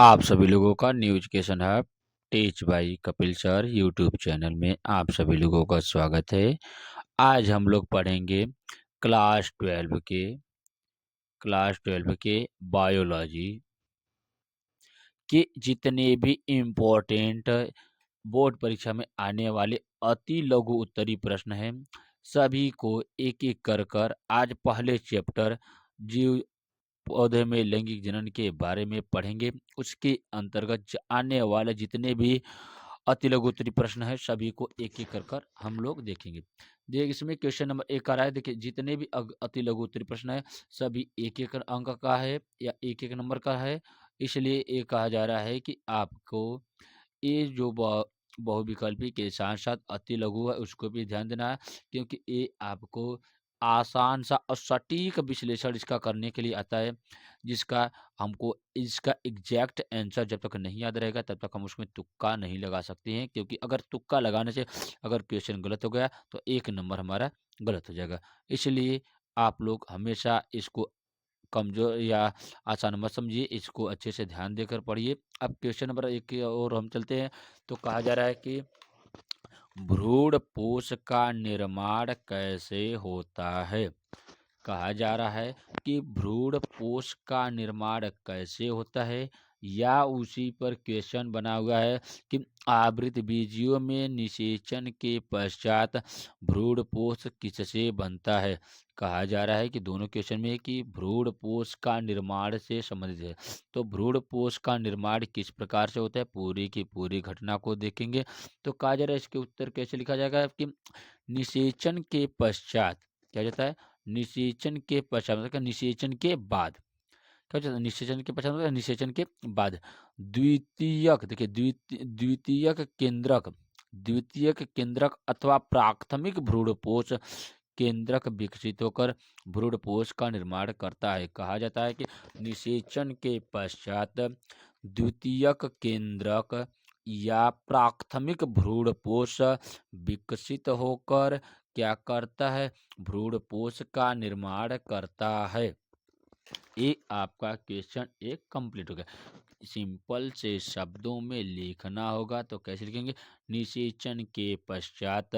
आप सभी लोगों का new education hub teach by Kapil sir YouTube channel में आप सभी लोगों का स्वागत है। आज हम लोग पढ़ेंगे क्लास 12 के बायोलॉजी के जितने भी इम्पोर्टेंट बोर्ड परीक्षा में आने वाले अति लघु उत्तरी प्रश्न हैं, सभी को एक एक कर आज पहले चैप्टर जीव पौधे में लैंगिक जनन के बारे में पढ़ेंगे। उसके अंतर्गत आने वाले जितने भी अति लघु उत्तरी प्रश्न है सभी को एक एक कर हम लोग देखेंगे। देखिए इसमें क्वेश्चन नंबर 1 आ रहा है। देखिए जितने भी अति लघु उत्तरी प्रश्न है सभी एक एक अंक का है या एक एक नंबर का है। इसलिए ये कहा जा रहा है कि आपको ये जो बहुविकल्पी के साथ साथ अति लघु है उसको भी ध्यान देना है, क्योंकि ये आपको आसान सा और सटीक विश्लेषण इसका करने के लिए आता है, जिसका हमको इसका एग्जैक्ट आंसर जब तक नहीं याद रहेगा तब तक हम उसमें तुक्का नहीं लगा सकते हैं, क्योंकि अगर तुक्का लगाने से अगर क्वेश्चन गलत हो गया तो एक नंबर हमारा गलत हो जाएगा। इसलिए आप लोग हमेशा इसको कमज़ोर या आसान मत समझिए, इसको अच्छे से ध्यान देकर पढ़िए। अब क्वेश्चन नंबर 1 की ओर हम चलते हैं। तो कहा जा रहा है कि भ्रूणपोष का निर्माण कैसे होता है? कहा जा रहा है कि भ्रूणपोष का निर्माण कैसे होता है, या उसी पर क्वेश्चन बना हुआ है कि आवृतबीजियों में निषेचन के पश्चात भ्रूणपोष किससे बनता है। कहा जा रहा है कि दोनों क्वेश्चन में कि भ्रूणपोष का निर्माण से संबंधित है। तो भ्रूणपोष का निर्माण किस प्रकार से होता है, पूरी की पूरी घटना को देखेंगे। तो कहा जा रहा है इसके उत्तर कैसे लिखा जाएगा कि निषेचन के पश्चात क्या जाता है, निषेचन के पश्चात मतलब निषेचन के बाद क्या हो जाता है, निषेचन के पश्चात मतलब निषेचन के बाद द्वितीयक, देखिए द्वितीयक केंद्रक अथवा प्राथमिक भ्रूणपोष केंद्रक विकसित होकर भ्रूणपोष का निर्माण करता है। कहा जाता है कि निषेचन के पश्चात द्वितीयक केंद्रक या प्राथमिक भ्रूणपोष विकसित होकर क्या करता है, भ्रूणपोष का निर्माण करता है। ये आपका क्वेश्चन एक कंप्लीट हो गया। सिंपल से शब्दों में लिखना होगा तो कैसे लिखेंगे, निषेचन के पश्चात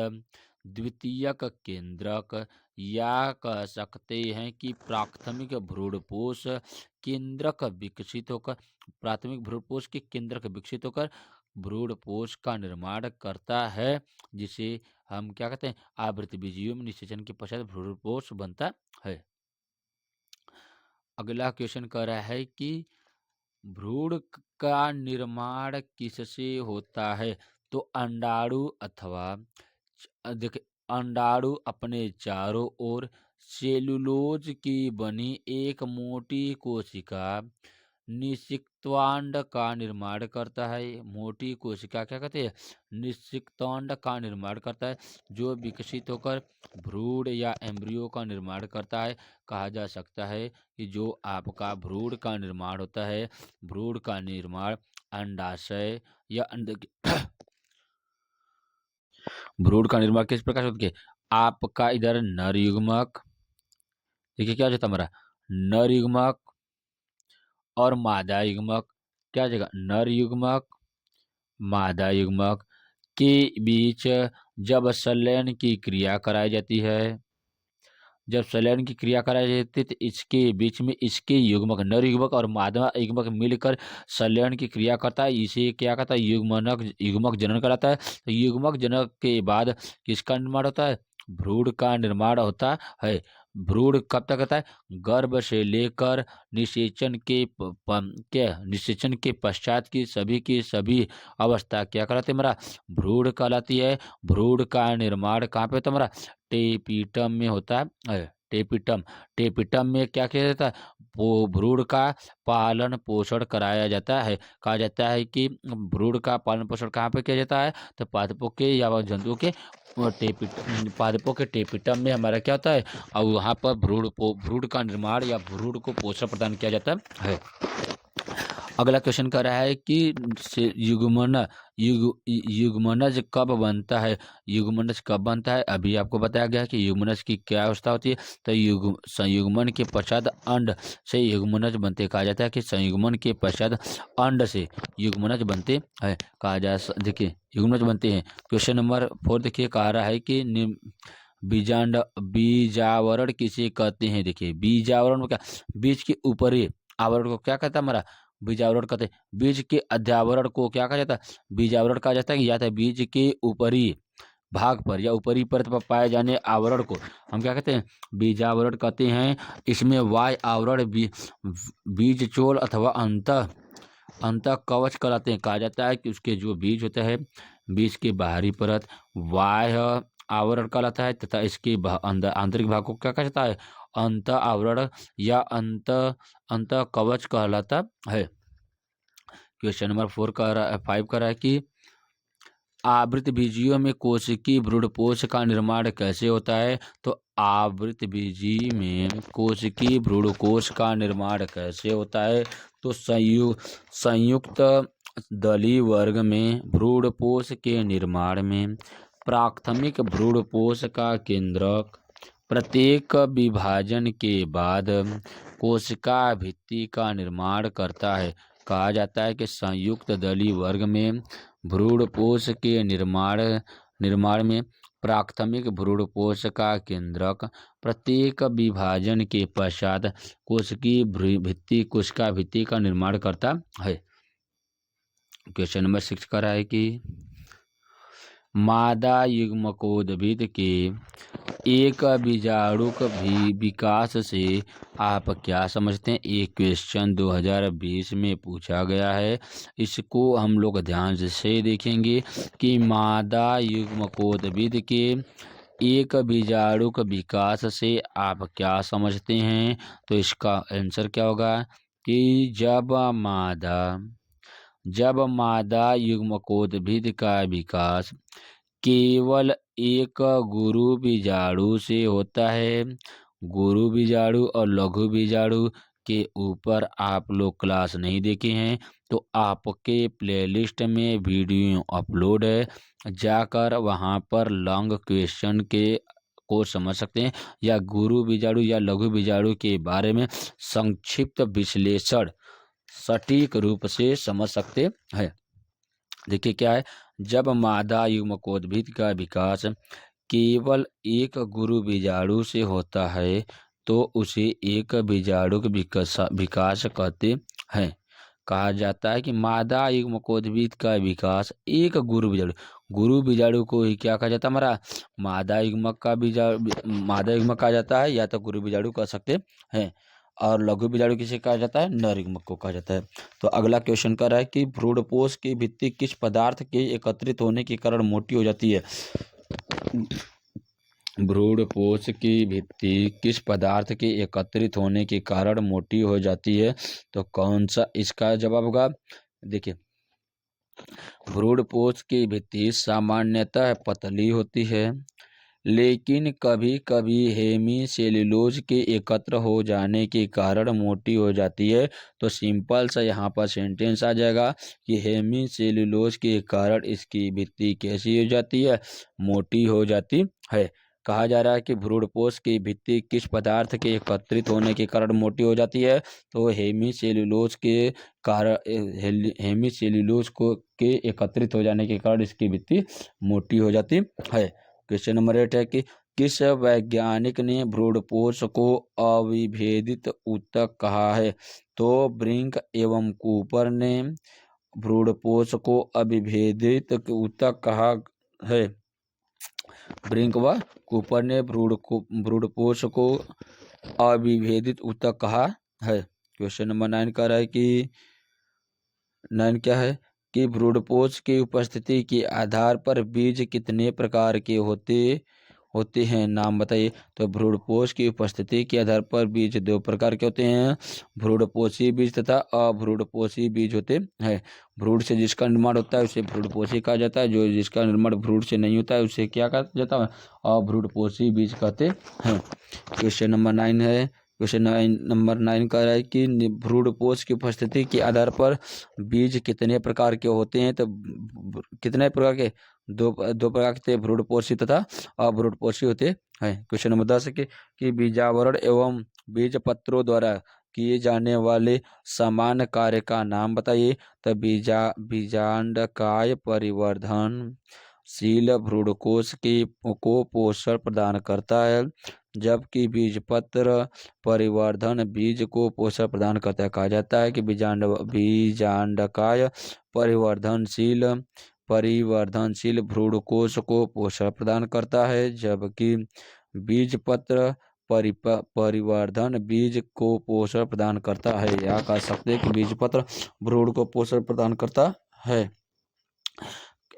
द्वितीयक केंद्रक या कह सकते हैं कि प्राथमिक भ्रूणपोष केंद्रक विकसित होकर प्राथमिक भ्रूणपोष के केंद्रक विकसित होकर भ्रूणपोष का निर्माण करता है, जिसे हम क्या कहते हैं, आवृतबीजियों में निषेचन के पश्चात भ्रूणपोष बनता है। अगला क्वेश्चन कह रहा है कि भ्रूण का निर्माण किससे होता है। तो अंडाणु अथवा देखिए अंडाणु अपने चारों ओर सेलुलोज की बनी एक मोटी कोशिका निषिक्तांड का निर्माण करता है। मोटी कोशिका क्या कहते हैं, निषिक्तांड का निर्माण करता है, जो विकसित होकर भ्रूण या एम्ब्रियो का निर्माण करता है। कहा जा सकता है कि जो आपका भ्रूण का निर्माण होता है, भ्रूण का निर्माण अंडाशय या भ्रूण का निर्माण किस प्रकार से होता है, आपका इधर नर युग्मक, देखिए क्या हो जाता है हमारा नर युग्मक और मादा युग्मक, क्या हो जाएगा नर युग्मक मादा युग्मक के बीच जब संलयन की क्रिया कराई जाती है, जब संलयन की क्रिया कराई जाती है तो इसके बीच में इसके युग्मक नर युग्मक और मादा युग्मक मिलकर संलयन की क्रिया करता है। इसे क्या कहता है, युग्मक जनन कराता है। तो युग्मक जनन के बाद किसका निर्माण होता है, भ्रूण का निर्माण होता है। भ्रूण कब तक होता है, गर्भ से लेकर निषेचन के पश्चात की सभी अवस्था क्या कहलाती है, हमारा भ्रूण कहलाती है। भ्रूण का निर्माण कहाँ पे होता है, हमारा टेपिटम में होता है। टेपिटम में क्या किया जाता है, वो भ्रूण का पालन पोषण कराया जाता है। कहा जाता है कि भ्रूण का पालन पोषण कहाँ पे किया जाता है, तो पादपों के या जंतुओं के पादपों के टेपिटम में हमारा क्या होता है, और वहाँ पर भ्रूण का निर्माण या भ्रूण को पोषण प्रदान किया जाता है। अगला क्वेश्चन कह रहा है कि युग्मनज कब बनता है। युग्मनज कब बनता है, अभी आपको बताया गया कि युग्मनज की क्या अवस्था होती है। तो संयुग्मन के पश्चात अंड से युग्मनज बनते, कहा जाता है कि संयुग्मन के पश्चात अंड से युग्मनज बनते हैं, कहा जा देखिए युग्मनज बनते हैं। क्वेश्चन नंबर 4 देखिए, कह रहा है कि बीजावरण किसे कहते हैं। देखिए बीजावरण में क्या, बीज के ऊपरी आवरण को क्या कहता है हमारा, बीजावरण कहते हैं। बीज के अध्यावरण को क्या कहा जाता है, बीजावरण कहा जाता है। या तो बीज के ऊपरी भाग पर या ऊपरी परत पर पाए जाने आवरण को हम क्या कहते हैं, बीजावरण कहते हैं। इसमें वाय आवरण बीज चोल अथवा अंत कवच कहलाते हैं। कहा जाता है कि उसके जो बीज होता है, बीज के बाहरी परत बाह्य आवरण कहलाता है, तथा इसके आंतरिक भाग को क्या कहा जाता है, अंत आवरण या अंत कवच कहलाता है। क्वेश्चन नंबर 5 का रहा है कि आवृत बीजियों में कोशिकीय भ्रूणपोष का निर्माण कैसे होता है। तो आवृत बीजी में कोशिकीय भ्रूणकोश का निर्माण कैसे होता है। तो संयुक्त दली वर्ग में भ्रूणपोष के निर्माण में प्राथमिक भ्रूणपोष का केंद्रक प्रत्येक विभाजन के बाद कोशिका भित्ति का निर्माण करता है। कहा जाता है कि संयुक्त दली वर्ग में भ्रूणपोष के निर्माण में प्राथमिक भ्रूणपोष का केंद्रक प्रत्येक विभाजन के पश्चात कोशिका भित्ति का निर्माण करता है। क्वेश्चन नंबर 6 का रहा है कि मादा युग्मकोद्भिद के एक बीजाणुक भी विकास से आप क्या समझते हैं। एक क्वेश्चन 2020 में पूछा गया है। इसको हम लोग ध्यान से देखेंगे कि मादा युग्मकोद्भिद के एक बीजाणुक विकास से आप क्या समझते हैं। तो इसका आंसर क्या होगा कि जब मादा युग्मकोद्भिद का विकास केवल एक गुरु बीजाणु से होता है। गुरु बीजाणु और लघु बीजाणु के ऊपर आप लोग क्लास नहीं देखे हैं तो आपके प्लेलिस्ट में वीडियो अपलोड है, जाकर वहां पर लॉन्ग क्वेश्चन को समझ सकते हैं या गुरु बीजाणु या लघु बीजाणु के बारे में संक्षिप्त विश्लेषण सटीक रूप से समझ सकते हैं। देखिए क्या है, जब मादा युग्मकोद्भिद का विकास केवल एक गुरु बीजाणु से होता है तो उसे एक बीजाणुक विकास कहते हैं। कहा जाता है कि मादा युग्मकोद्भिद का विकास एक गुरु बीजाणु को ही क्या कहा जाता है, हमारा मादा युग्मक कहा जाता है, या तो गुरु बीजाणु कह सकते हैं। और लघु बीजाणु किसे कहा जाता है, नर युग्मक को कहा जाता है। तो अगला क्वेश्चन कर रहा है कि भ्रूणपोष की भित्ति किस पदार्थ के एकत्रित होने के कारण मोटी हो जाती है। भ्रूणपोष की भित्ति किस पदार्थ के एकत्रित होने के कारण मोटी हो जाती है। तो कौन सा इसका जवाब होगा। देखिए भ्रूणपोष की भित्ति सामान्यतः पतली होती है, लेकिन कभी कभी हेमीसेल्यूलोज के एकत्र हो जाने के कारण मोटी हो जाती है। तो सिंपल सा यहाँ पर सेंटेंस आ जाएगा कि हेमीसेल्यूलोज के कारण इसकी भित्ति कैसी हो जाती है, मोटी हो जाती है। कहा जा रहा है कि भ्रूणपोष की भित्ति किस पदार्थ के एकत्रित होने के कारण मोटी हो जाती है। तो हेमीसेल्यूलोज के एकत्रित हो जाने के कारण इसकी भित्ति मोटी हो जाती है। क्वेश्चन नंबर 8 है कि किस वैज्ञानिक ने भ्रूणपोष को अविभेदित ऊतक कहा है। तो ब्रिंक एवं कूपर ने भ्रूणपोष को अविभेदित ऊतक कहा है। ब्रिंक व कूपर ने भ्रूणपोष को अविभेदित ऊतक कहा है। क्वेश्चन नंबर 9 कह रहा है कि 9 क्या है कि भ्रूणपोष की उपस्थिति के आधार पर बीज कितने प्रकार के होते हैं, नाम बताइए। तो भ्रूणपोष की उपस्थिति के आधार पर बीज 2 प्रकार के होते हैं, भ्रूणपोषी बीज तथा अभ्रूणपोषी बीज होते हैं। भ्रूण से जिसका निर्माण होता है उसे भ्रूणपोषी कहा जाता है, जो जिसका निर्माण भ्रूण से नहीं होता है उसे क्या कहा जाता है, अभ्रूणपोषी बीज कहते हैं। क्वेश्चन नंबर 9 है, क्वेश्चन नंबर 9 कह रहा है कि भ्रूणपोष की उपस्थिति के आधार पर बीज कितने प्रकार के होते हैं। तो कितने प्रकार के, दो प्रकार के भ्रूणपोषी तथा अभ्रूणपोषी होते हैं। क्वेश्चन नंबर 10 कि बीजावरण एवं बीज पत्रों द्वारा किए जाने वाले समान कार्य का नाम बताइए। तो बीजांडकाय परिवर्धनशील भ्रूणकोष को पोषण प्रदान करता है, जबकि बीजपत्र परिवर्धन बीज को पोषण प्रदान करता है। कहा जाता है कि बीजांडकाय परिवर्धनशील भ्रूणकोष को पोषण प्रदान करता है, जबकि बीजपत्र परिवर्धन बीज को पोषण प्रदान करता है। या कह सकते हैं कि बीजपत्र भ्रूण को पोषण प्रदान करता है।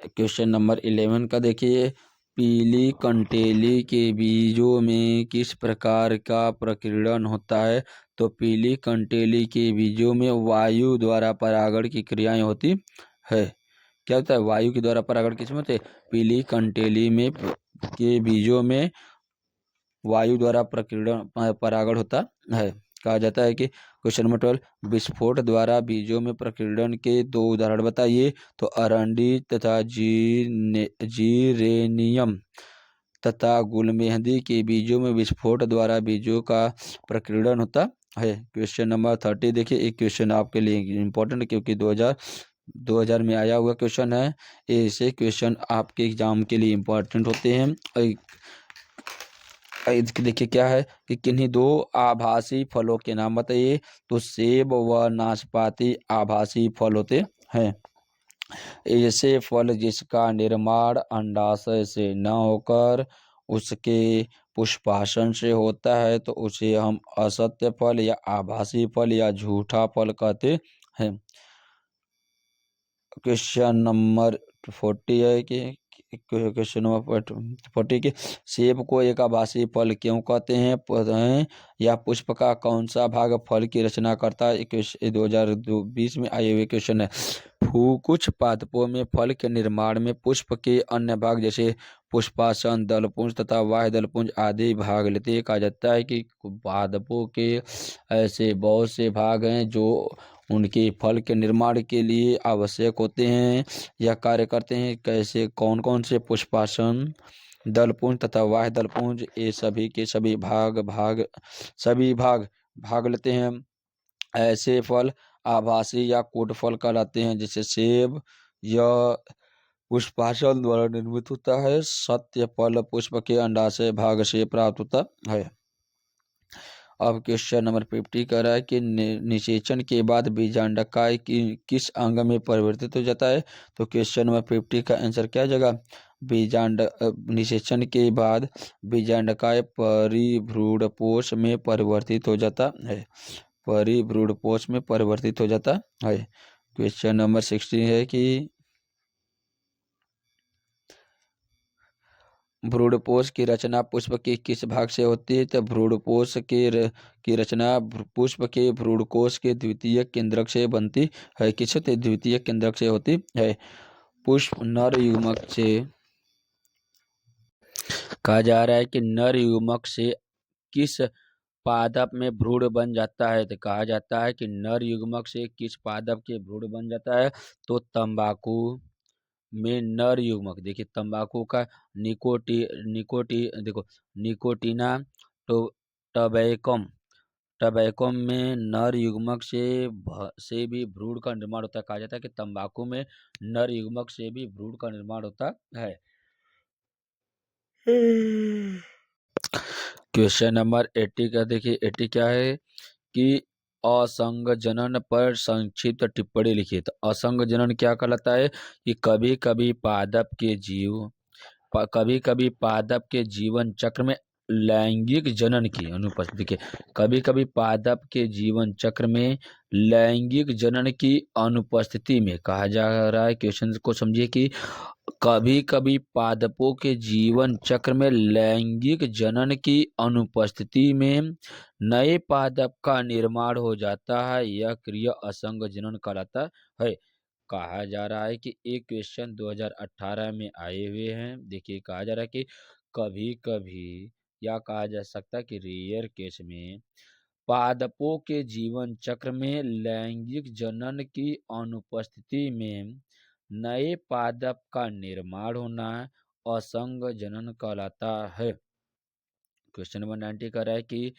क्वेश्चन नंबर 11 का देखिए, पीली कंटेली के बीजों में किस प्रकार का प्रकीर्णन होता है। तो पीली कंटेली के बीजों में वायु द्वारा परागण की क्रियाएं होती है। क्या होता है, वायु के द्वारा परागण किसमें होते हैं, पीली कंटेली में के बीजों में वायु द्वारा परागण होता है। कहा जाता है कि क्वेश्चन नंबर 12, विस्फोट द्वारा बीजों में प्रकीर्णन के 2 उदाहरण बताइए। तो अरंडी तथा जीरेनियम तथा गुलमेहंदी के बीजों में विस्फोट द्वारा बीजों का प्रकीर्णन होता है। क्वेश्चन नंबर 30 देखिए, एक क्वेश्चन आपके लिए इम्पोर्टेंट, क्योंकि 2000 में आया हुआ क्वेश्चन है। ऐसे क्वेश्चन आपके एग्जाम के लिए इम्पोर्टेंट होते हैं। देखिए क्या है कि किन्हीं 2 आभासी फलों के नाम बताइए। तो सेब व नाशपाती आभासी फल होते हैं। ऐसे फल जिसका निर्माण अंडाशय से न होकर उसके पुष्पासन से होता है, तो उसे हम असत्य फल या आभासी फल या झूठा फल कहते हैं। क्वेश्चन नंबर 40 है कि क्वेश्चन नंबर 40 के सेब को एक आभासी फल क्यों कहते हैं, या पुष्प का कौन सा भाग फल की रचना करता है। 2020 में आए हुए क्वेश्चन है। कुछ पादपों में फल के निर्माण में पुष्प के अन्य भाग जैसे पुष्पासन, दलपुंज तथा बाह्य दलपुंज आदि भाग लेते हैं। कहा जाता है कि पादपों के ऐसे बहुत से भाग हैं जो उनके फल के निर्माण के लिए आवश्यक होते हैं या कार्य करते हैं। कैसे, कौन कौन से, पुष्पासन, दलपुंज तथा बाह्य दलपुंज, ये सभी के सभी भाग लेते हैं। ऐसे फल आभासी या कूट फल कहलाते हैं, जैसे सेब या पुष्पासन द्वारा निर्मित होता है। सत्य फल पुष्प के अंडाशय भाग से प्राप्त होता है। अब क्वेश्चन नंबर 50 कह रहा है कि निषेचन के बाद बीजांडकाय किस अंग में परिवर्तित हो जाता है। तो क्वेश्चन नंबर 50 का आंसर क्या जगह, निषेचन के बाद बीजांडकाय परिभ्रूणपोष में परिवर्तित हो जाता है। परिभ्रूणपोष में परिवर्तित हो जाता है। क्वेश्चन नंबर 16 है कि भ्रूणपोष की रचना पुष्प के किस भाग से होती है। तो भ्रूणपोष की रचना पुष्प के भ्रूणकोश के द्वितीय केंद्रक से बनती है। किस होते, द्वितीय केंद्रक से होती है। पुष्प नर युग्मक से, कहा जा रहा है कि नर युग्मक से किस पादप में भ्रूण बन जाता है। तो कहा जाता है कि नर युग्मक से किस पादप के भ्रूण बन जाता है। तो तंबाकू में नर युग्मक, देखिए तंबाकू का निकोटीना, तो टबैकम में नर युग्मक से भी भ्रूण का निर्माण होता है। कहा जाता है कि तंबाकू में नर युग्मक से भी भ्रूण का निर्माण होता है। क्वेश्चन नंबर 80 का देखिए, 80 क्या है कि असंग जनन पर संक्षिप्त टिप्पणी लिखिए। तो असंग जनन क्या कहलाता है कि कभी कभी पादप के जीवन चक्र में लैंगिक जनन की अनुपस्थिति, देखिए कभी कभी पादप के जीवन चक्र में लैंगिक जनन की अनुपस्थिति में, कहा जा रहा है क्वेश्चन को समझिए कि कभी कभी पादपों के जीवन चक्र में लैंगिक जनन की अनुपस्थिति में नए पादप का निर्माण हो जाता है। यह क्रिया असंग जनन कहलाता है। कहा जा रहा है कि एक क्वेश्चन 2018 में आए हुए हैं। देखिए कहा जा रहा है कि कभी कभी, या कहा जा सकता है कि रेयर केस में पादपों के जीवन चक्र में लैंगिक जनन की अनुपस्थिति में नए पादप का निर्माण होना असंग जनन कहलाता है। क्वेश्चन नंबर 90 कह रहा है कि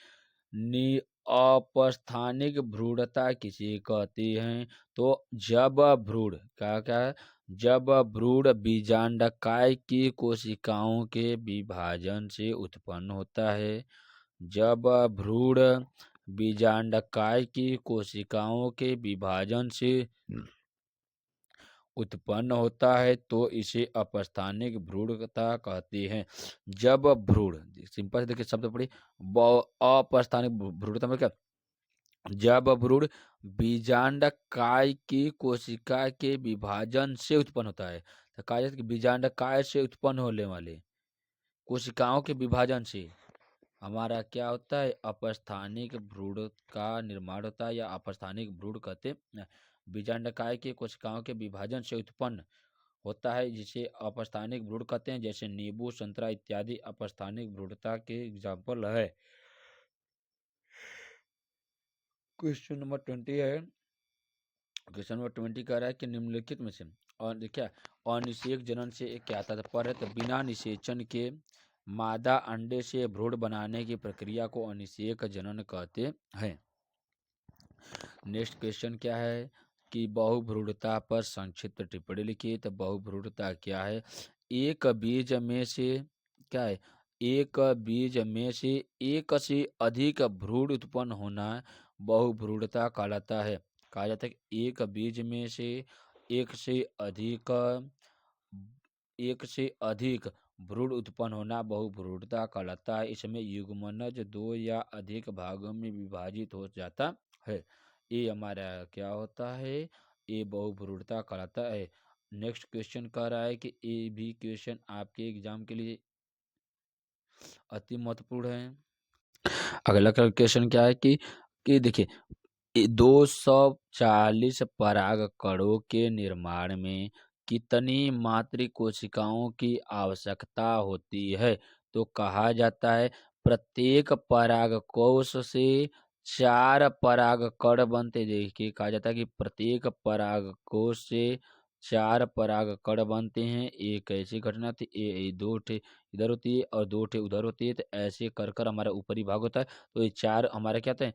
अपस्थानिक भ्रूणता किसे कहती है? तो जब भ्रूण क्या क्या है? जब भ्रूण बीजांडकाय की कोशिकाओं के विभाजन से उत्पन्न होता है। जब भ्रूण बीजांडकाय की कोशिकाओं के विभाजन से उत्पन्न होता है तो इसे अपस्थानिक भ्रूणता कहते हैं। जब भ्रूण सिंपल से देखिए शब्द पढ़िए अपस्थानिक भ्रूणता में क्या? जब भ्रूण बीजांडकाय की कोशिका के विभाजन से उत्पन्न होता है तो कहा जाता है कि बीजांडकाय से उत्पन्न होने वाले कोशिकाओं के विभाजन से हमारा क्या होता है? अपस्थानिक भ्रूण का निर्माण होता है या अपस्थानिक भ्रूण कहते हैं। बीजांडकाय के कोशिकाओं के विभाजन से उत्पन्न होता है जिसे अपस्थानिक भ्रूण कहते हैं। जैसे नींबू, संतरा इत्यादि अपस्थानिक भ्रूणता के एग्जाम्पल है। क्वेश्चन नंबर 20 है। क्वेश्चन नंबर 20 कह रहा है कि निम्नलिखित में से और देखिए अनिषेक जनन से क्या तात्पर्य है? तो बिना निषेचन के मादा अंडे से भ्रूण बनाने की प्रक्रिया को अनिषेक जनन कहते हैं। नेक्स्ट क्वेश्चन क्या है कि बहुभ्रूणता पर संक्षिप्त टिप्पणी लिखिए। तो बहुभ्रूणता क्या है? एक बीज में से क्या है? एक बीज में से एक से अधिक भ्रूण उत्पन्न होना बहुभ्रूणता कहलाता है। कहा जाता है कि एक बीज में से एक से अधिक भ्रूण उत्पन्न होना बहुभ्रूणता कहलाता है। इसमें युग्मनज दो या अधिक भागों में विभाजित हो जाता है। ये हमारा क्या होता है? ये बहुभ्रूणता कहलाता है। नेक्स्ट क्वेश्चन कह रहा है कि ये भी क्वेश्चन आपके एग्जाम के लिए अति महत्वपूर्ण है। अगला क्वेश्चन क्या है कि देखिए 240 पराग कणों के निर्माण में कितनी मातृ कोशिकाओं की आवश्यकता होती है? तो कहा जाता है प्रत्येक परागकोश से 4 परागकण बनते। देखिए कहा जाता है कि प्रत्येक परागकोश से 4 परागकण बनते हैं। एक ऐसी घटना थी दो ठे इधर होती है और दो ठे उधर होती है। तो ऐसे कर कर हमारा ऊपरी भाग होता है। तो ये 4 हमारे क्या होते हैं?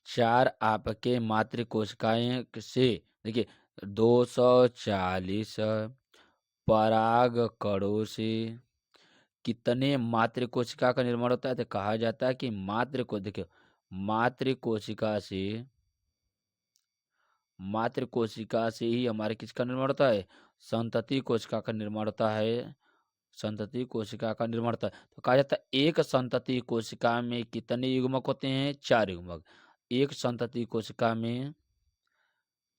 4 आपके मातृ कोशिकाएं से देखिए 240 पराग कणों से कितने मातृ कोशिका का निर्माण होता है? तो कहा जाता है कि मातृ कोशिका से ही हमारे किसका निर्माण होता है? संतति कोशिका का निर्माण होता है। संतति कोशिका का निर्माण होता है। तो कहा जाता है एक संतति कोशिका में कितने युग्मक होते हैं? 4 युग्मक। एक संतति कोशिका में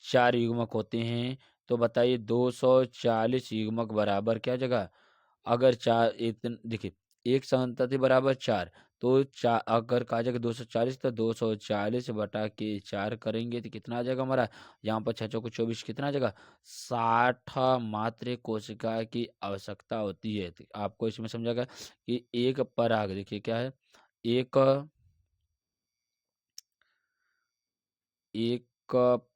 4 युग्मक होते हैं। तो बताइए 240 युग्मक बराबर क्या जगह? अगर चार देखिए एक संतति बराबर 4 तो चार अगर कहा जाएगा 240 तो 240 बटा के 4 करेंगे तो कितना आ जाएगा हमारा? यहाँ पर 6 चौको 24 कितना आ जाएगा? 60 मात्र कोशिका की आवश्यकता होती है। तो आपको इसमें समझाएगा कि एक पराग देखिए क्या है? एक एक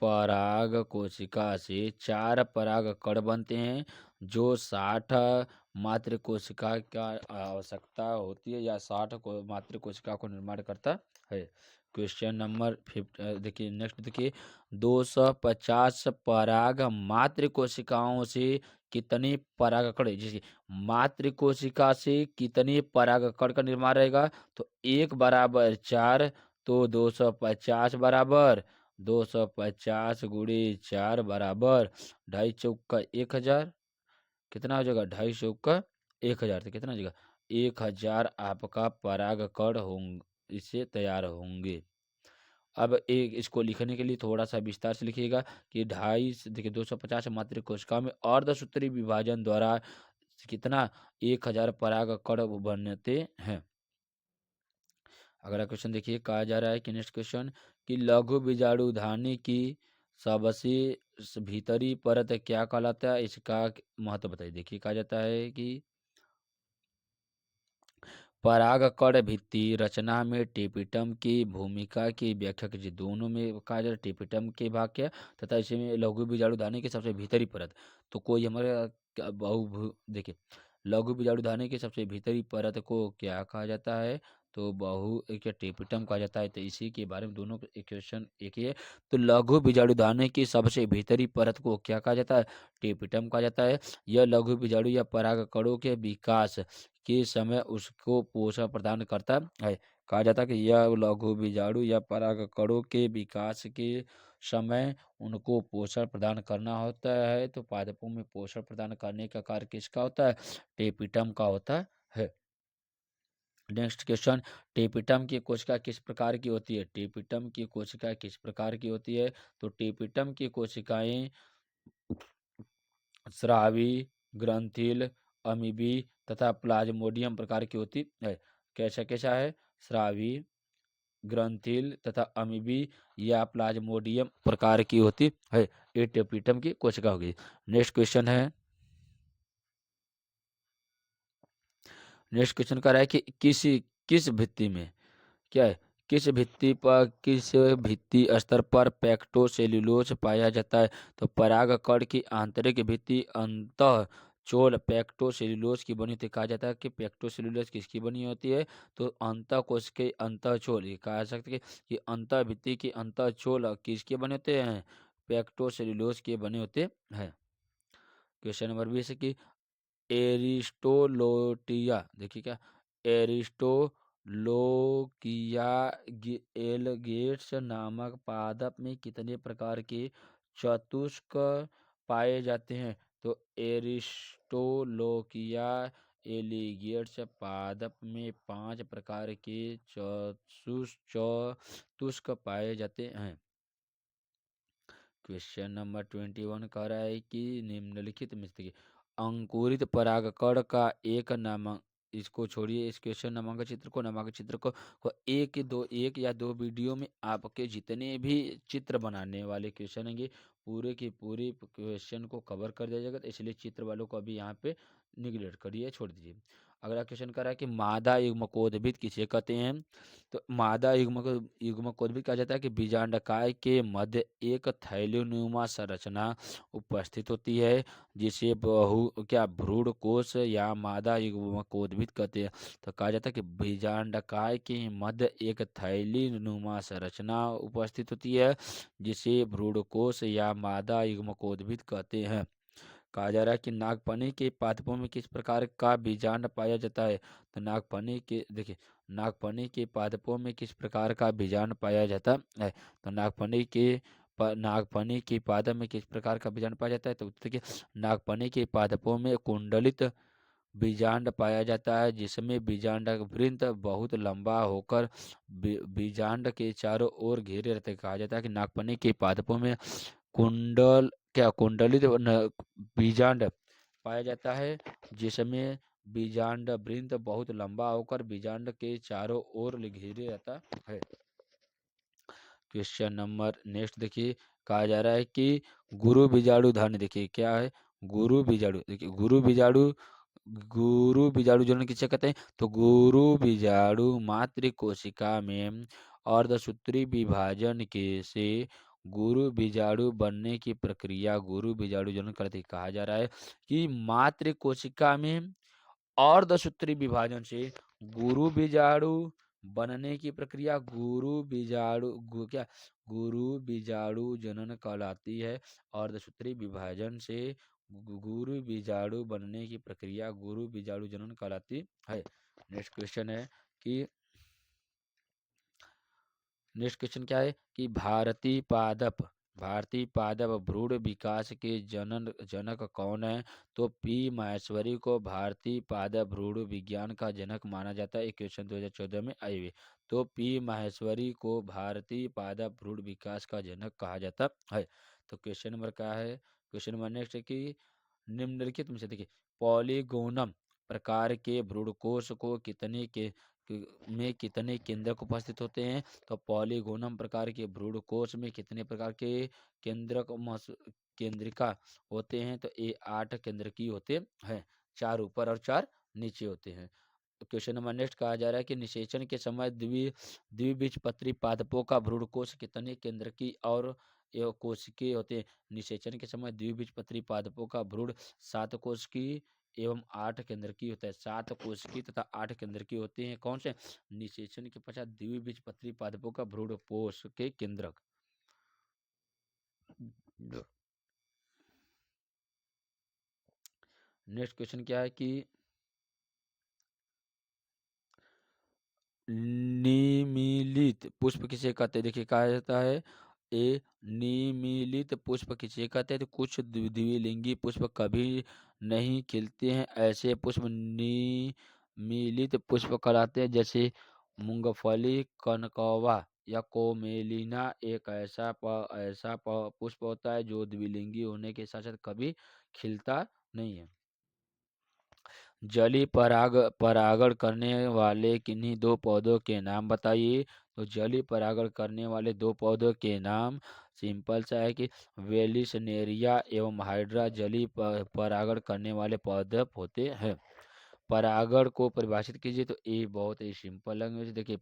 पराग कोशिका से 4 पराग कण बनते हैं जो 60 मातृ कोशिका का आवश्यकता होती है या 60 को मातृ कोशिका को निर्माण करता है। क्वेश्चन नंबर 50 देखिए नेक्स्ट देखिए 250 पराग मातृ कोशिकाओं से कितनी परागकण जैसे मातृ कोशिका से कितनी परागकण का निर्माण रहेगा? तो 1 बराबर 4 तो 250 बराबर 250 गुणे 4 बराबर 2.5 चौका 1000 कितना हो जाएगा? 2.5 चौका 1000 तो कितना हो जाएगा? 1000 आपका परागकण होंगे इससे तैयार होंगे। अब एक इसको लिखने के लिए थोड़ा सा विस्तार से लिखिएगा कि 2.5 देखिए 250 मातृ कोशिका में अर्धसूत्री विभाजन द्वारा कितना 1000 परागकण बनते हैं। अगला क्वेश्चन देखिए कहा जा रहा है कि नेक्स्ट क्वेश्चन कि लघु बीजाणुधानी की सबसे भीतरी परत क्या कहलाता है? इसका महत्व बताइए। देखिए कहा जाता है कि परागकण भित्ति रचना में टेपिटम की भूमिका की व्याख्या कीजिए। दोनों में कहा जाए टेपिटम के भाग क्या तथा इसमें लघु बीजाणु दाने की सबसे भीतरी परत। तो कोई हमारे देखिए, लघु बीजाणु दाने की सबसे भीतरी परत को क्या कहा जाता है? तो क्या टेपिटम कहा जाता है। तो इसी के बारे में दोनों इक्वेशन एक ही है। तो लघु बीजाणु दाने की सबसे भीतरी परत को क्या कहा जाता है? टेपिटम कहा जाता है। यह लघु बीजाणु या परागकणों के विकास के समय उसको पोषण प्रदान करता है। कहा जाता है कि यह लघु बीजाणु या परागकणों के विकास के समय उनको पोषण प्रदान करना होता है। तो पादपों में पोषण प्रदान करने का कार्य किसका होता है? टेपिटम का होता है। नेक्स्ट क्वेश्चन, टेपिटम की कोशिका किस प्रकार की होती है? टेपिटम की कोशिका किस प्रकार की होती है? तो टेपिटम की कोशिकाएं स्रावी, ग्रंथिल, अमीबी तथा प्लाज्मोडियम प्रकार की होती है। कैसा कैसा है? स्रावी, ग्रंथिल तथा अमीबी या प्लाज्मोडियम प्रकार की होती है। ये टेपिटम की कोशिका होगी। नेक्स्ट क्वेश्चन है, नेक्स्ट क्वेश्चन कर रहा है कि किस भित्ति में क्या है, किस भित्ति स्तर पर पेक्टोसेल्यूलोज पाया जाता है? तो परागकण की आंतरिक भित्ति अंतः चोल पेक्टोसेल्यूलोज की बनी होती है। कहा जाता है कि पेक्टोसेल्यूलोज किसकी बनी होती है? तो अंतः कोश के अंतः चोल, ये कहा जा सकता है कि अंतः भित्ति के अंतः चोल किसके बने होते हैं? पेक्टोसेल्यूलोज के बने होते हैं। क्वेश्चन नंबर 20 है कि एरिस्टोलोटिया, देखिए क्या, एरिस्टोलोकिया एलगेट्स नामक पादप में कितने प्रकार के चतुष्क पाए जाते हैं? तो एरिस्टोलोकिया एलिगेट्स पादप में 5 प्रकार के चतुष्क पाए जाते हैं। क्वेश्चन नंबर 21 कह रहा है कि निम्नलिखित में से अंकुरित परागकण का एक नामांक, इसको छोड़िए, इस क्वेश्चन नामांकन चित्र को एक या दो वीडियो में आपके जितने भी चित्र बनाने वाले क्वेश्चन होंगे पूरे के पूरे क्वेश्चन को कवर कर दिया जाएगा। तो इसलिए चित्र वालों को अभी यहाँ पे निगलेक्ट करिए, छोड़ दीजिए। अगला क्वेश्चन कर रहा है कि मादा युग्मकोद्भिद किसे कहते हैं? तो मादा युग्मकोद्भिद कहा जाता है कि बीजांडकाय के मध्य एक थैलीनुमा संरचना उपस्थित होती है जिसे भ्रूणकोश या मादा युग्मकोद्भिद कहते हैं। तो कहा जाता है कि बीजांडकाय के मध्य एक थैलीनुमा संरचना उपस्थित होती है जिसे भ्रूणकोश या मादा युग्मकोद्भिद कहते हैं। कहा जा रहा है कि नागफनी के पादपों में किस प्रकार का बीजांड पाया जाता है? तो नागफनी के पादपों में किस प्रकार का बीजांड पाया जाता है? तो नागफनी के पादप में किस प्रकार का बीजांड पाया जाता है? तो देखिए, नागफनी के पादपों में कुंडलित बीजांड पाया जाता है जिसमें बीजांड वृंत बहुत लंबा होकर बीजांड के चारों ओर घेरे रहते हैं। कहा जाता है कि नागफनी के पादपों में कुंडलित बीजांड पाया जाता है जिसमें बीजांड वृंत बहुत लंबा होकर बीजांड के चारों ओर घेरे रहता है। क्वेश्चन नंबर नेक्स्ट देखिए, कहा जा रहा है कि गुरु बीजाणु धन, देखिए क्या है गुरु बीजाणु, देखिए गुरु बीजाणु जनन किसे कहते हैं? तो गुरु बीजाणु मातृ कोशिका में अर्धसूत्री विभाजन के से गुरु बीजाणु बनने की प्रक्रिया गुरु बीजाणु जनन करते। कहा जा रहा है कि मातृ कोशिका में अर्धसूत्री विभाजन से गुरु बीजाणु बनने की प्रक्रिया गुरु बीजाणु जनन कहलाती है। अर्धसूत्री विभाजन से गुरु बीजाणु बनने की प्रक्रिया गुरु बीजाणु जनन कहलाती है। नेक्स्ट क्वेश्चन क्या है कि भारतीय पादप भ्रूण विकास के जनक कौन है? तो पी माहेश्वरी को भारतीय पादप भ्रूण विज्ञान का जनक माना जाता है। क्वेश्चन 2014 में आई हुई। तो पी माहेश्वरी को भारतीय पादप भ्रूण विकास का जनक कहा जाता है। तो क्वेश्चन नंबर क्या है? क्वेश्चन नंबर नेक्स्ट है कि निम्नलिखित में से देखिए, पॉलीगोनम प्रकार के भ्रूणकोश को में कितने केंद्रक उपस्थित होते हैं? तो पॉलीगोनम प्रकार के भ्रूणकोश में कितने प्रकार के केंद्रिका होते हैं? तो ये 8 केंद्रकीय होते हैं, 4 ऊपर और 4 नीचे होते हैं। क्वेश्चन नंबर नेक्स्ट कहा जा रहा है कि निषेचन के समय द्विबीजपत्री पादपों का भ्रूणकोष कितने केंद्र की और एवं कोशिकीय होते हैं। निषेचन के समय द्विबीजपत्री पादपों का भ्रूण 7 कोशिकीय एवं 8 केंद्र की होता है। 7 कोशिकीय तथा 8 केंद्र की होते हैं। कौन से? निषेचन के पश्चात द्विबीजपत्री पादपों का भ्रूणपोष के केंद्रक। नेक्स्ट क्वेश्चन क्या है कि निमीलित पुष्प किसे कहते हैं। देखिए कहा जाता है निमीलित पुष्प किसे कहते हैं। तो कुछ द्विलिंगी पुष्प कभी नहीं खिलते हैं, ऐसे पुष्प निमीलित पुष्प कहलाते हैं। जैसे मूंगफली, कनकौवा या कोमेलिना एक ऐसा पुष्प होता है जो द्विलिंगी होने के साथ साथ कभी खिलता नहीं है। जलीय परागण करने वाले किन्हीं 2 पौधों के नाम बताइए। तो जलीय परागण करने वाले 2 पौधों के नाम सिंपल सा है कि वेलिसनेरिया एवं हाइड्रा जलीय परागण करने वाले पौधे होते हैं। परागण को परिभाषित कीजिए। तो ये बहुत ही सिंपल लैंग्वेज। देखिए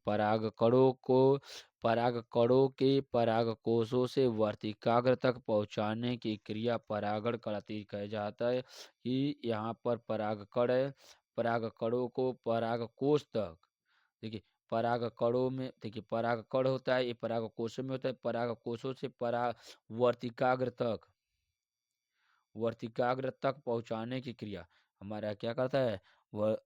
परागकणों के परागकोशों से वर्तिकाग्र तक पहुंचाने की क्रिया परागण कहलाती कहा जाता है। कि यहाँ पर परागकण है, परागकणों को परागकोश तक। देखिए परागकणों में देखिए परागकण होता है, ये परागकोशों में होता है। परागकोशों से वर्तिकाग्र तक पहुंचाने की क्रिया हमारा क्या करता है, वह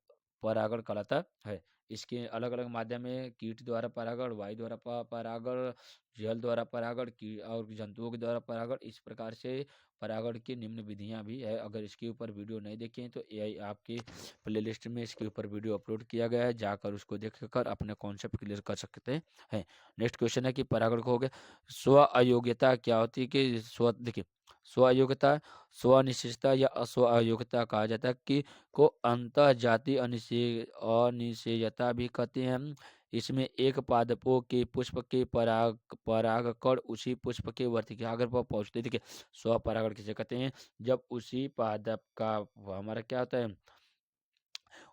परागण कहलाता है। इसके अलग अलग माध्यम है। कीट द्वारा परागण, वायु द्वारा परागण, जल द्वारा परागण और जंतुओं के द्वारा परागण। इस प्रकार से परागण की निम्न विधियां भी है। अगर इसके ऊपर वीडियो नहीं देखें तो ये आपके प्लेलिस्ट में इसके ऊपर वीडियो अपलोड किया गया है, जाकर उसको देखकर अपने कॉन्सेप्ट क्लियर कर सकते हैं। नेक्स्ट क्वेश्चन है कि परागण को हो गया। स्व अयोग्यता क्या होती है। कि देखिए स्व अयोग्यता स्वनिश्चितता या अस्व अयोग्यता कहा जाता है। कि को अंतः जाति अनिषेयता भी कहते हैं। इसमें एक पादपों के पुष्प के परागकण उसी पुष्प के वर्तिकाग्र पर पहुंचते। देखिए स्वपरागण किसे कहते हैं। जब उसी पादप का हमारा क्या होता है,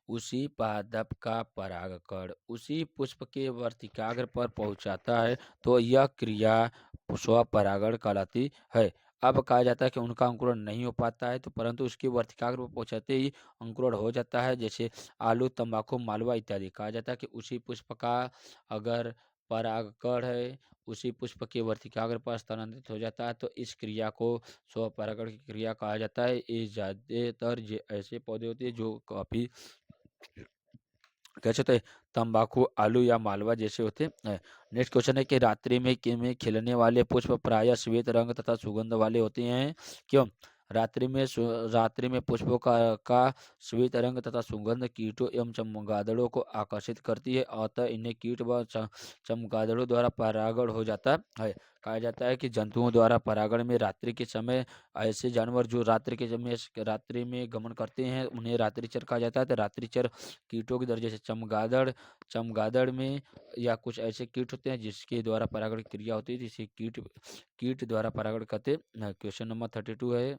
उसी पादप का परागकण उसी पुष्प के वर्तिकाग्र पर पहुंचाता है, तो यह क्रिया स्वपरागण कहलाती है। अब कहा जाता है कि उनका अंकुरण नहीं हो पाता है, तो परंतु उसके वर्तिकाग्र पर पहुंचाते ही अंकुरण हो जाता है। जैसे आलू, तंबाकू, मालवा इत्यादि। कहा जाता है कि उसी पुष्प का अगर परागकण है उसी पुष्प के वर्तिकाग्र पर स्थानांतरित हो जाता है, तो इस क्रिया को स्वपरागण की क्रिया कहा जाता है। ये ज्यादातर ऐसे पौधे होते हैं जो काफी कैसे होते हैं, तंबाकू, आलू या मालवा जैसे होते हैं। नेक्स्ट क्वेश्चन है कि रात्रि में खिलने वाले पुष्प प्रायः श्वेत रंग तथा सुगंध वाले होते हैं। क्यों? रात्रि में पुष्पों का श्वेत रंग तथा सुगंध कीटों एवं चमगादड़ों को आकर्षित करती है, अतः इन्हें कीट व चमगादड़ों द्वारा परागण हो जाता है। कहा जाता है कि जंतुओं द्वारा परागण में रात्रि के समय ऐसे जानवर जो रात्रि में गमन करते हैं उन्हें रात्रिचर कहा जाता है। तो रात्रिचर कीटों के दर्जे से चमगादड़ में या कुछ ऐसे कीट होते हैं जिसके द्वारा परागण की क्रिया होती है, जिसे कीट द्वारा परागण करते हैं। क्वेश्चन नंबर 32 है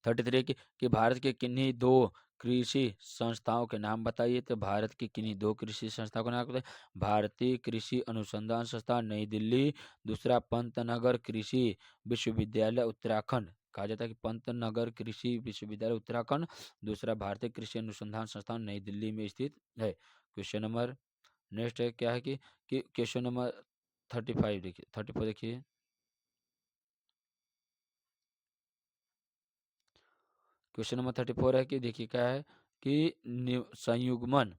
33 कि भारत के किन्हीं 2 कृषि संस्थाओं के नाम बताइए। तो भारत की किन्हीं 2 कृषि संस्थाओं का नाम बताइए। भारतीय कृषि अनुसंधान संस्थान नई दिल्ली, दूसरा पंतनगर कृषि विश्वविद्यालय उत्तराखंड। कहा जाता है कि पंतनगर कृषि विश्वविद्यालय उत्तराखंड, दूसरा भारतीय कृषि अनुसंधान संस्थान नई दिल्ली में स्थित है। क्वेश्चन नंबर नेक्स्ट है क्या है कि क्वेश्चन नंबर 35 देखिए 34 देखिए। क्वेश्चन नंबर 34 है कि देखिए क्या है कि संयुग्मन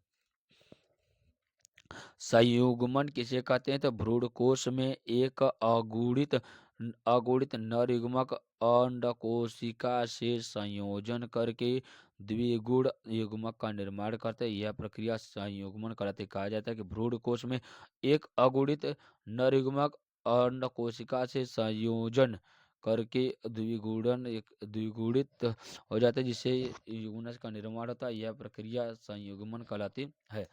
संयुग्मन किसे कहते हैं। तो भ्रूणकोश में एक अगुणित नर युग्मक अंडकोशिका से संयोजन करके द्विगुण युग्मक का निर्माण करते हैं। यह प्रक्रिया संयुग्मन कहलाती है। कहा जाता है कि भ्रूणकोश में एक अगुणित नर युग्मक अंडकोशिका से संयोजन करके द्विगुणित हो जाते हैं, जिससे युग्मनज का निर्माण होता है। यह प्रक्रिया संयुग्मन कहलाती है।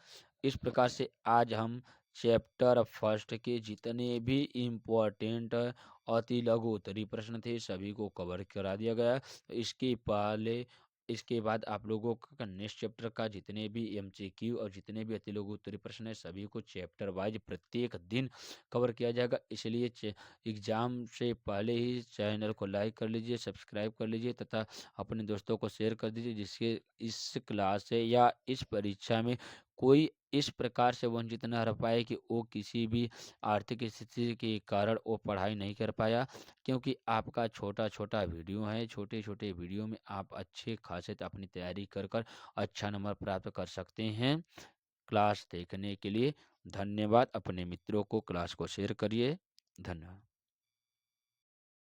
इस प्रकार से आज हम चैप्टर फर्स्ट के जितने भी इम्पोर्टेंट अति लघु उत्तरीय प्रश्न थे सभी को कवर करा दिया गया है। इसके पहले इसके बाद आप लोगों का नेक्स्ट चैप्टर का जितने भी एमसीक्यू और जितने भी अति लघु उत्तरीय प्रश्न है सभी को चैप्टर वाइज प्रत्येक दिन कवर किया जाएगा। इसलिए एग्जाम से पहले ही चैनल को लाइक कर लीजिए, सब्सक्राइब कर लीजिए तथा अपने दोस्तों को शेयर कर दीजिए, जिससे इस क्लास से या इस परीक्षा में कोई इस प्रकार से वंचित न रह पाए कि वो किसी भी आर्थिक स्थिति के कारण वो पढ़ाई नहीं कर पाया। क्योंकि आपका छोटा छोटा वीडियो है, छोटे छोटे वीडियो में आप अच्छे खासे अपनी तैयारी कर कर अच्छा नंबर प्राप्त कर सकते हैं। क्लास देखने के लिए धन्यवाद। अपने मित्रों को क्लास को शेयर करिए। धन्यवाद।